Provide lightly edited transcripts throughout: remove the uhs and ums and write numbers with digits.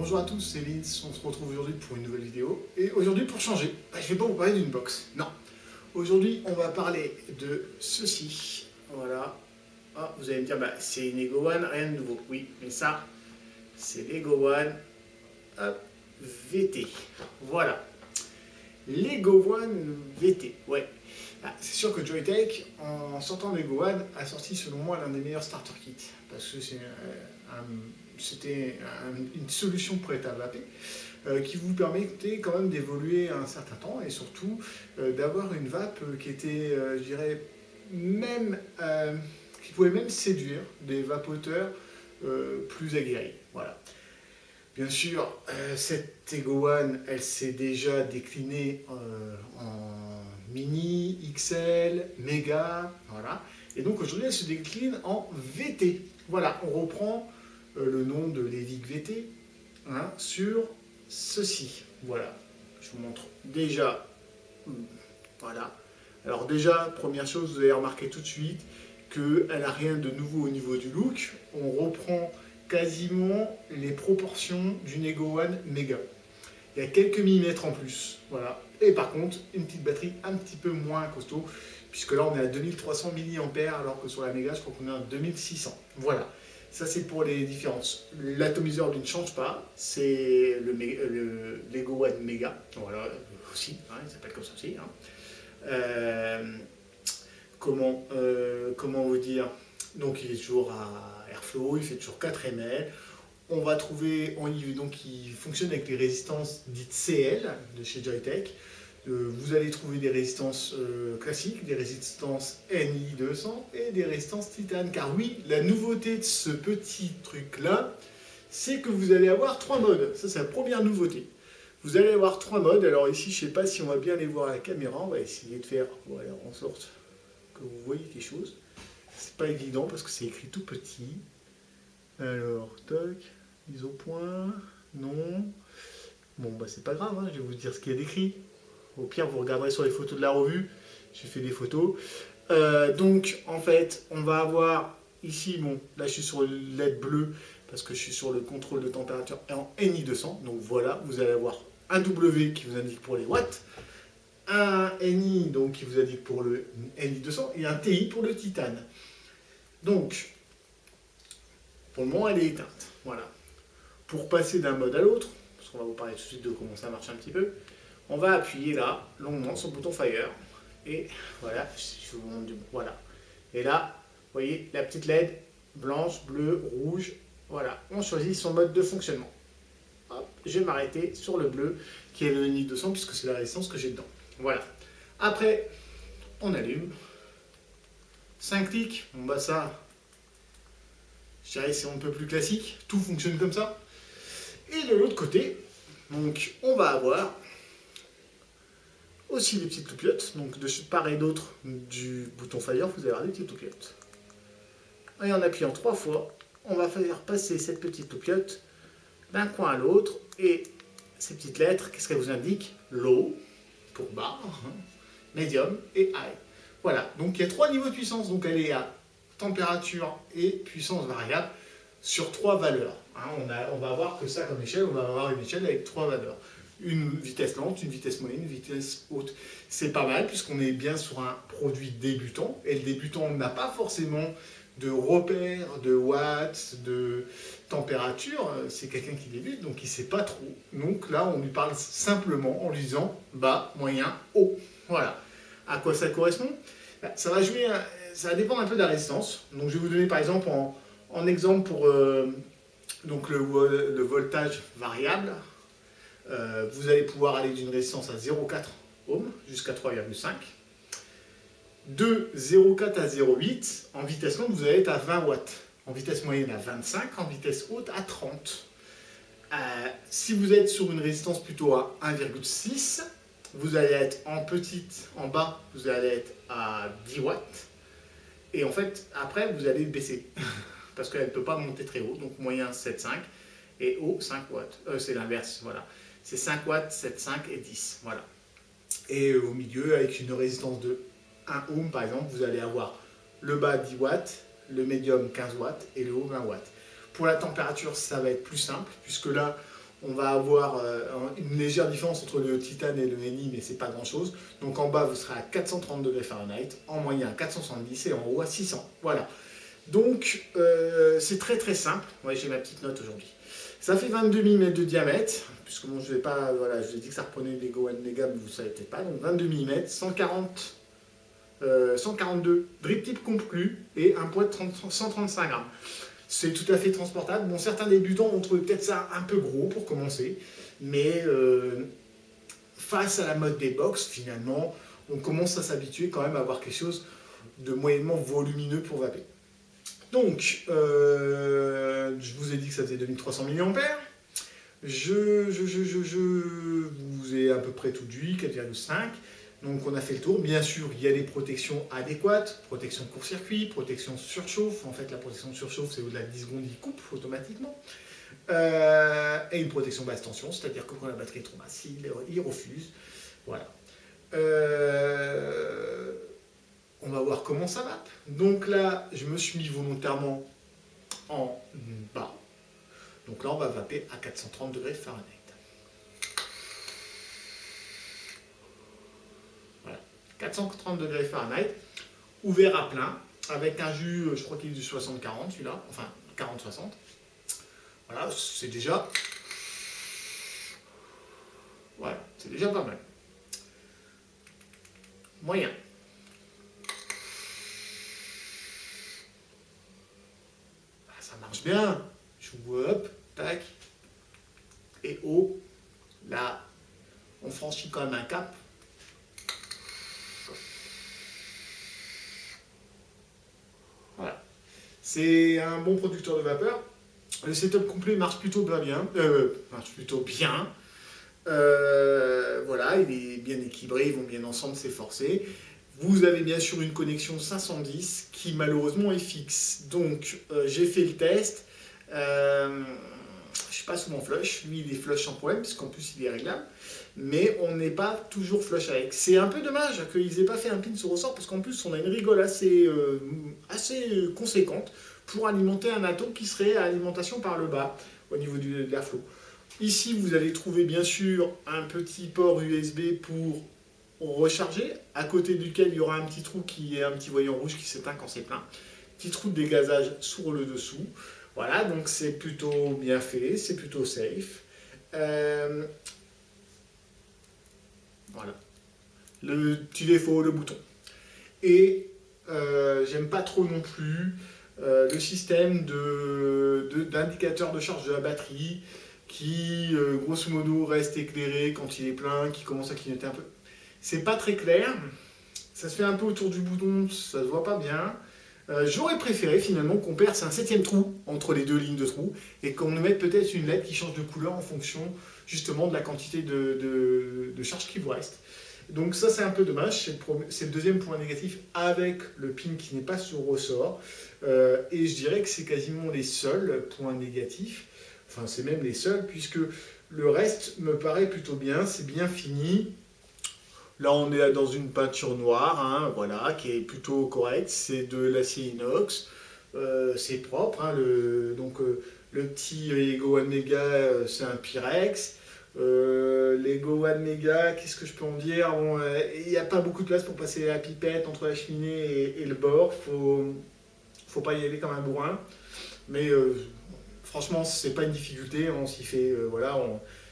Bonjour à tous, c'est Vince, on se retrouve aujourd'hui pour une nouvelle vidéo. Et aujourd'hui, pour changer, je ne vais pas vous parler d'une box, non. Aujourd'hui, on va parler de ceci. Voilà. Ah, vous allez me dire, c'est une Lego One, rien de nouveau. Oui, mais ça, c'est Lego One hop, VT. Voilà. Lego One VT, ouais. C'est sûr que Joytech, en sortant Lego One, a sorti selon moi l'un des meilleurs starter kits. Parce que c'était une solution prête à vaper qui vous permettait quand même d'évoluer un certain temps et surtout d'avoir une vape qui était, je dirais, même, qui pouvait même séduire des vapoteurs plus aguerris. Voilà. Bien sûr, cette Lego One, elle s'est déjà déclinée en mini, XL, méga, voilà. Et donc aujourd'hui, elle se décline en VT. Voilà, on reprend le nom de l'Evic VT hein, sur ceci. Voilà, je vous montre déjà. Voilà. Alors déjà, première chose, vous allez remarquer tout de suite qu'elle n'a rien de nouveau au niveau du look. On reprend quasiment les proportions d'une Lego One Mega. Il y a quelques millimètres en plus, voilà. Et par contre, une petite batterie un petit peu moins costaud, puisque là on est à 2300 mAh, alors que sur la Mega, je crois qu'on est à 2600. Voilà, ça c'est pour les différences. L'atomiseur ne change pas, c'est le Lego One Mega, voilà, aussi, hein, il s'appelle comme ça aussi. Hein. Comment vous dire, donc il est toujours à Airflow, il fait toujours 4 ml. On va trouver, donc il fonctionne avec les résistances dites CL de chez Joytech. Vous allez trouver des résistances classiques, des résistances NI200 et des résistances titane. Car oui, la nouveauté de ce petit truc-là, c'est que vous allez avoir 3 modes. Ça, c'est la première nouveauté. Vous allez avoir 3 modes. Alors ici, je ne sais pas si on va bien les voir à la caméra. On va essayer de faire en sorte que vous voyez quelque chose. C'est pas évident parce que c'est écrit tout petit. Alors, toc, mise au point, non. Bon, c'est pas grave, hein, je vais vous dire ce qu'il y a d'écrit. Au pire, vous regarderez sur les photos de la revue. J'ai fait des photos. Donc, en fait, on va avoir ici, bon, là je suis sur le LED bleu parce que je suis sur le contrôle de température en NI200. Donc voilà, vous allez avoir un W qui vous indique pour les watts, un NI donc, qui vous indique pour le NI200 et un TI pour le titane. Donc, pour le moment, elle est éteinte. Voilà. Pour passer d'un mode à l'autre, parce qu'on va vous parler tout de suite de comment ça marche un petit peu, on va appuyer là, longuement, sur le bouton Fire. Et voilà, je vous montre du voilà. Et là, vous voyez la petite LED blanche, bleue, rouge. Voilà, on choisit son mode de fonctionnement. Hop, je vais m'arrêter sur le bleu, qui est le NI 200, puisque c'est la résistance que j'ai dedans. Voilà. Après, on allume. 5 clics, bon ça, je dirais c'est un peu plus classique, tout fonctionne comme ça. Et de l'autre côté, donc on va avoir aussi des petites loupiottes, donc de part et d'autre du bouton Fire, vous allez avoir des petites loupiottes. Et en appuyant 3 fois, on va faire passer cette petite loupiotte d'un coin à l'autre, et ces petites lettres, qu'est-ce qu'elles vous indiquent? Low, pour bas, medium et high. Voilà, donc il y a 3 niveaux de puissance, donc elle est à température et puissance variable sur 3 valeurs. On va avoir que ça comme échelle, on va avoir une échelle avec 3 valeurs. Une vitesse lente, une vitesse moyenne, une vitesse haute. C'est pas mal puisqu'on est bien sur un produit débutant, et le débutant n'a pas forcément de repères, de watts, de température. C'est quelqu'un qui débute, donc il ne sait pas trop. Donc là, on lui parle simplement en lui disant bas, moyen, haut. Voilà. À quoi ça correspond? Ça va jouer, ça va dépendre un peu de la résistance. Donc je vais vous donner par exemple en exemple pour donc le voltage variable. Vous allez pouvoir aller d'une résistance à 0,4 ohms jusqu'à 3,5. De 0,4 à 0,8, en vitesse lente, vous allez être à 20 watts. En vitesse moyenne à 25, en vitesse haute à 30. Si vous êtes sur une résistance plutôt à 1,6, vous allez être en bas, vous allez être à 10 watts. Et en fait, après, vous allez baisser. Parce qu'elle ne peut pas monter très haut. Donc moyen 7,5 et haut 5 watts. C'est l'inverse, voilà. C'est 5 watts, 7,5 et 10. Voilà. Et au milieu, avec une résistance de 1 ohm, par exemple, vous allez avoir le bas 10 watts, le médium 15 watts et le haut 20 watts. Pour la température, ça va être plus simple, puisque là, On va avoir une légère différence entre le titane et le Ni, mais c'est pas grand chose. Donc en bas, vous serez à 430 degrés Fahrenheit, en moyen à 470 et en haut à 600. Voilà. Donc c'est très très simple. Ouais, j'ai ma petite note aujourd'hui. Ça fait 22 mm de diamètre, puisque bon, je vais pas, voilà, je vous ai dit que ça reprenait des Go Mega, mais vous ne savez peut-être pas. Donc 22 mm, 142 drip tip conclu et un poids de 135 grammes. C'est tout à fait transportable. Bon, certains débutants ont trouvé peut-être ça un peu gros pour commencer, mais face à la mode des box, finalement, on commence à s'habituer quand même à avoir quelque chose de moyennement volumineux pour vaper. Donc, je vous ai dit que ça faisait 2300 mAh. Je vous ai à peu près tout dit, 4,5. Donc on a fait le tour. Bien sûr, il y a des protections adéquates, protection court-circuit, protection surchauffe. En fait, la protection de surchauffe, c'est au-delà de 10 secondes, il coupe automatiquement. Et une protection basse tension, c'est-à-dire que quand la batterie est trop basse, il refuse. Voilà. On va voir comment ça vape. Donc là, je me suis mis volontairement en bas. Donc là, on va vaper à 430 degrés Fahrenheit. Voilà. 430 degrés Fahrenheit, ouvert à plein, avec un jus, je crois qu'il est du 60-40 celui-là, enfin 40-60. Voilà, c'est déjà... Voilà, c'est déjà pas mal. Moyen. Ça marche bien. Je vous hop, tac. Et haut, là, on franchit quand même un cap. Voilà. C'est un bon producteur de vapeur. Le setup complet marche plutôt bien. Voilà, il est bien équilibré, ils vont bien ensemble, c'est forcé. Vous avez bien sûr une connexion 510 qui malheureusement est fixe. Donc j'ai fait le test. Je suis pas souvent flush. Lui il est flush sans problème, puisqu'en plus il est réglable. Mais on n'est pas toujours flush avec. C'est un peu dommage qu'ils aient pas fait un pin sur ressort, parce qu'en plus on a une rigole assez conséquente pour alimenter un atome qui serait à alimentation par le bas au niveau de l'airflow. Ici, vous allez trouver bien sûr un petit port USB pour recharger, à côté duquel il y aura un petit trou qui est un petit voyant rouge qui s'éteint quand c'est plein. Petit trou de dégazage sur le dessous. Voilà, donc c'est plutôt bien fait, c'est plutôt safe. Voilà. Le petit défaut, le bouton. Et j'aime pas trop non plus le système d'indicateur de charge de la batterie qui, grosso modo, reste éclairé quand il est plein, qui commence à clignoter un peu. C'est pas très clair, ça se fait un peu autour du bouton, ça se voit pas bien. J'aurais préféré finalement qu'on perce un 7e trou entre les deux lignes de trous et qu'on mette peut-être une LED qui change de couleur en fonction justement de la quantité de charge qui vous reste. Donc ça c'est un peu dommage, c'est le deuxième point négatif avec le pin qui n'est pas sur ressort. Et je dirais que c'est quasiment les seuls points négatifs, enfin c'est même les seuls, puisque le reste me paraît plutôt bien, c'est bien fini. Là on est dans une peinture noire, hein, voilà, qui est plutôt correcte, c'est de l'acier inox, c'est propre, hein, le petit Lego One Mega c'est un Pyrex. Lego One Mega, qu'est-ce que je peux en dire? Bon, il n'y a pas beaucoup de place pour passer la pipette entre la cheminée et le bord. Faut pas y aller comme un bourrin. Mais franchement, c'est pas une difficulté. On s'y fait. Voilà,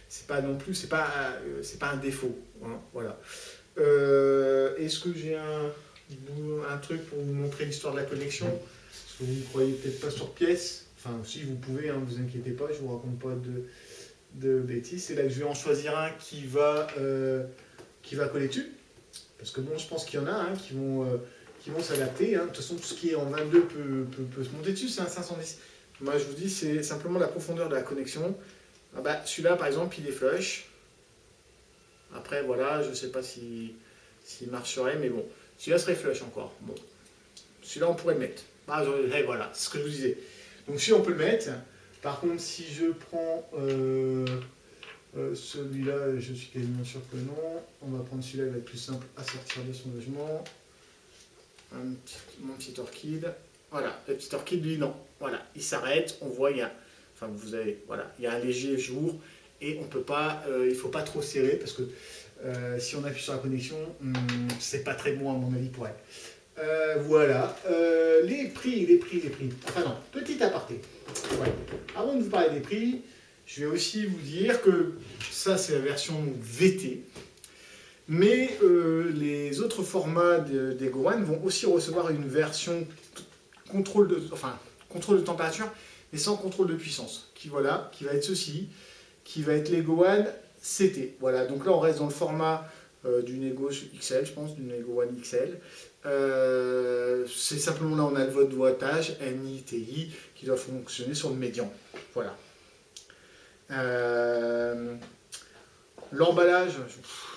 c'est pas non plus. C'est pas un défaut. Hein, voilà. Est-ce que j'ai un truc pour vous montrer l'histoire de la connexion? Parce que vous ne croyez peut-être pas sur pièce. Enfin, si vous pouvez, hein, vous inquiétez pas. Je vous raconte pas de bêtises. C'est là que je vais en choisir un qui va coller dessus. Parce que bon, je pense qu'il y en a hein, qui vont s'adapter. Hein. De toute façon, tout ce qui est en 22 peut se monter dessus, c'est un 510. Moi, je vous dis, c'est simplement la profondeur de la connexion. Ah bah, celui-là, par exemple, il est flush. Après, voilà, je ne sais pas s'il marcherait, mais bon. Celui-là serait flush encore. Bon. Celui-là, on pourrait le mettre. Ah, voilà, c'est ce que je vous disais. Donc, celui-là, on peut le mettre. Par contre, si je prends celui-là, je suis quasiment sûr que non. On va prendre celui-là, il va être plus simple à sortir de son logement. Mon petit orchide. Voilà, le petit orchide, lui, non. Voilà, il s'arrête. On voit, il y a un léger jour. et on peut pas, il ne faut pas trop serrer parce que si on appuie sur la connexion, c'est pas très bon à mon avis pour elle. Voilà, les prix. Enfin non, petit aparté. Ouais. Avant de vous parler des prix, je vais aussi vous dire que ça c'est la version VT, mais les autres formats des Go One vont aussi recevoir une version contrôle de température, mais sans contrôle de puissance, qui va être ceci, qui va être les Go One CT. Voilà, donc là on reste dans le format du Nego XL, je pense, du Nego One XL. C'est simplement là on a le vote de wattage NI, TI qui doit fonctionner sur le médian. Voilà. L'emballage, je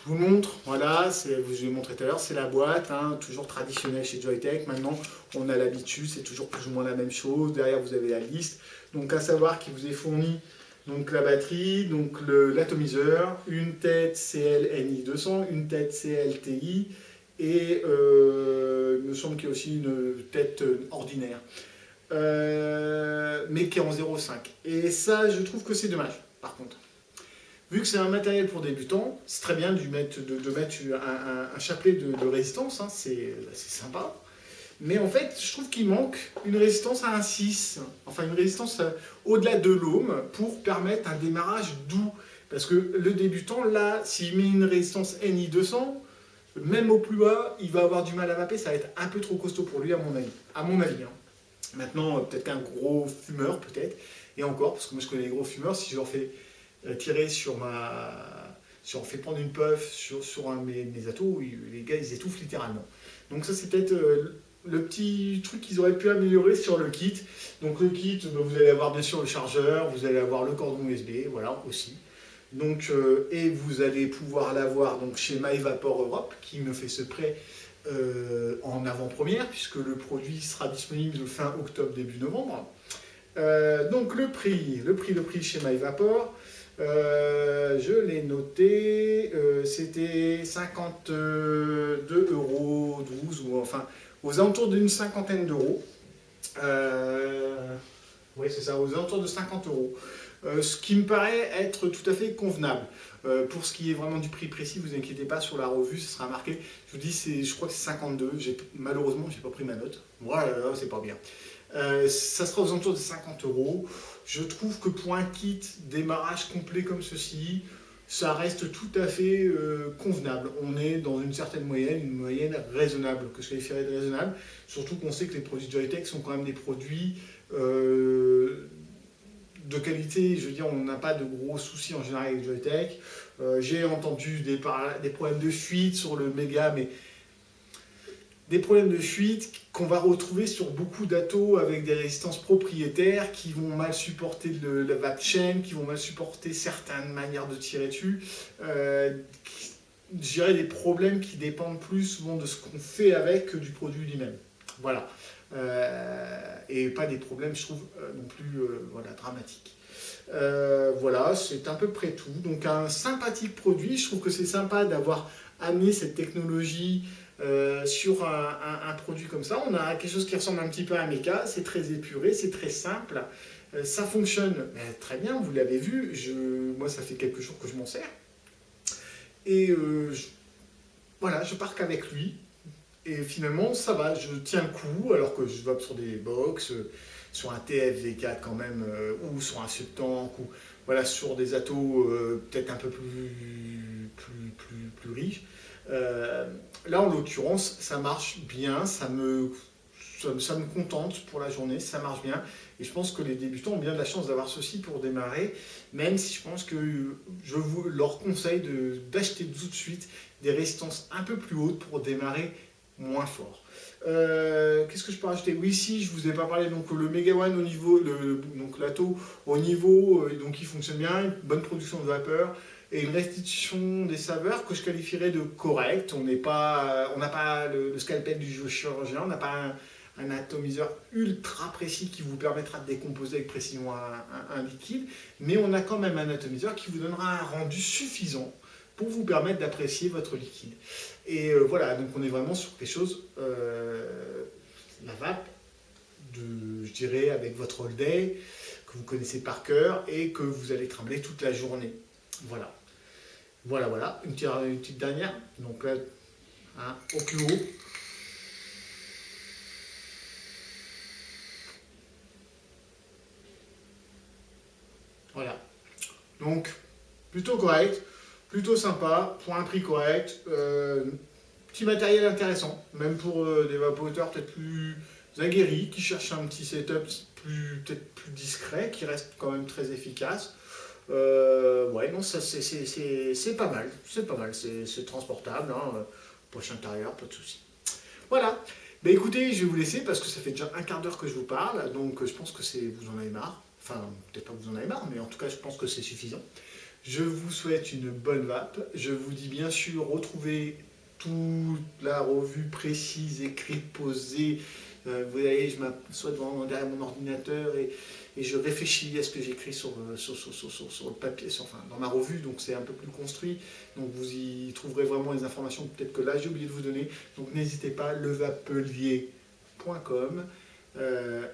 vous le montre, voilà, je vous ai montré tout à l'heure, c'est la boîte, hein, toujours traditionnelle chez Joyetech. Maintenant, on a l'habitude, c'est toujours plus ou moins la même chose. Derrière, vous avez la liste. Donc, à savoir qu'il vous est fourni donc, la batterie, donc l'atomiseur, une tête CL-NI 200, une tête CL-TI, et il me semble qu'il y a aussi une tête ordinaire, mais qui est en 0,5. Et ça, je trouve que c'est dommage, par contre. Vu que c'est un matériel pour débutants, c'est très bien de mettre un chapelet de résistance, hein, c'est sympa. Mais en fait, je trouve qu'il manque une résistance à 1,6, enfin une résistance au-delà de l'ohm pour permettre un démarrage doux. Parce que le débutant, là, s'il met une résistance NI 200, même au plus bas, il va avoir du mal à vaper, ça va être un peu trop costaud pour lui, à mon avis. Hein. Maintenant, peut-être qu'un gros fumeur, peut-être, et encore, parce que moi je connais les gros fumeurs, si je leur fais tirer si on fait prendre une puff sur un de mes atos, les gars ils étouffent littéralement. Donc ça c'est peut-être le petit truc qu'ils auraient pu améliorer sur le kit. Donc le kit, vous allez avoir bien sûr le chargeur, vous allez avoir le cordon USB, voilà aussi. Donc, et vous allez pouvoir l'avoir donc, chez MyVapor Europe qui me fait ce prêt en avant-première puisque le produit sera disponible fin octobre, début novembre. Donc le prix chez MyVapor, je l'ai noté, c'était 52,12 € ou enfin aux alentours d'une cinquantaine d'euros. Oui, c'est ça, aux alentours de 50 €. Ce qui me paraît être tout à fait convenable. Pour ce qui est vraiment du prix précis, vous inquiétez pas, sur la revue, ce sera marqué. Je vous dis, je crois que c'est 52. Malheureusement, je n'ai pas pris ma note. Voilà, c'est pas bien. Ça sera aux alentours de 50 €. Je trouve que pour un kit démarrage complet comme ceci, ça reste tout à fait convenable. On est dans une certaine moyenne, une moyenne raisonnable, que je qualifierais de raisonnable. Surtout qu'on sait que les produits Joyetech sont quand même des produits de qualité. Je veux dire, on n'a pas de gros soucis en général avec Joyetech. J'ai entendu des problèmes de fuite sur le Mega, mais des problèmes de fuite qu'on va retrouver sur beaucoup d'atos avec des résistances propriétaires qui vont mal supporter la vape chain, qui vont mal supporter certaines manières de tirer dessus. Je dirais des problèmes qui dépendent plus souvent de ce qu'on fait avec que du produit lui-même. Voilà. Et pas des problèmes, je trouve, non plus voilà, dramatiques. Voilà, c'est à peu près tout. Donc un sympathique produit, je trouve que c'est sympa d'avoir amené cette technologie sur un produit comme ça. On a quelque chose qui ressemble un petit peu à un méca, c'est très épuré, c'est très simple, ça fonctionne très bien, vous l'avez vu, moi ça fait quelques jours que je m'en sers. Et voilà, je pars qu'avec lui. Et finalement, ça va, je tiens le coup, alors que je vape sur des box, sur un TF-V4 quand même, ou sur un Subtank, ou voilà, sur des atos peut-être un peu plus riches. Là, en l'occurrence, ça marche bien, ça me contente pour la journée, ça marche bien. Et je pense que les débutants ont bien de la chance d'avoir ceci pour démarrer, même si je pense que je leur conseille d'acheter tout de suite des résistances un peu plus hautes pour démarrer moins fort. Qu'est-ce que je peux rajouter? Oui, si, je vous ai pas parlé, donc le Mega One au niveau, donc l'Ato au niveau, donc il fonctionne bien, une bonne production de vapeur, et une restitution des saveurs que je qualifierais de correcte. On n'a pas le scalpel du chirurgien, on n'a pas un atomiseur ultra précis qui vous permettra de décomposer avec précision un liquide, mais on a quand même un atomiseur qui vous donnera un rendu suffisant pour vous permettre d'apprécier votre liquide. Et voilà, donc on est vraiment sur quelque chose, la vape, je dirais, avec votre all day, que vous connaissez par cœur et que vous allez trembler toute la journée. Voilà. Voilà. Une petite dernière. Donc là, hein, au plus haut. Voilà. Donc, plutôt correct, plutôt sympa, pour un prix correct, petit matériel intéressant, même pour des vapoteurs peut-être plus aguerris, qui cherchent un petit setup peut-être plus discret, qui reste quand même très efficace. Ouais, non, ça c'est pas mal, c'est transportable, hein, poche intérieure, pas de souci. Voilà. Bah écoutez, je vais vous laisser parce que ça fait déjà un quart d'heure que je vous parle, donc je pense que vous en avez marre. Enfin, peut-être pas que vous en avez marre, mais en tout cas, je pense que c'est suffisant. Je vous souhaite une bonne vape. Je vous dis bien sûr, retrouvez toute la revue précise, écrite, posée. Vous voyez, je m'assois derrière mon ordinateur et je réfléchis à ce que j'écris sur le papier, enfin, dans ma revue, donc c'est un peu plus construit. Donc vous y trouverez vraiment les informations peut-être que là j'ai oublié de vous donner. Donc n'hésitez pas, levapelier.com.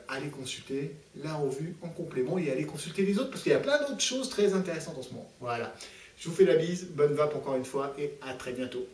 Allez consulter la revue en complément et allez consulter les autres parce qu'il y a plein d'autres choses très intéressantes en ce moment. Voilà. Je vous fais la bise, bonne vape encore une fois et à très bientôt.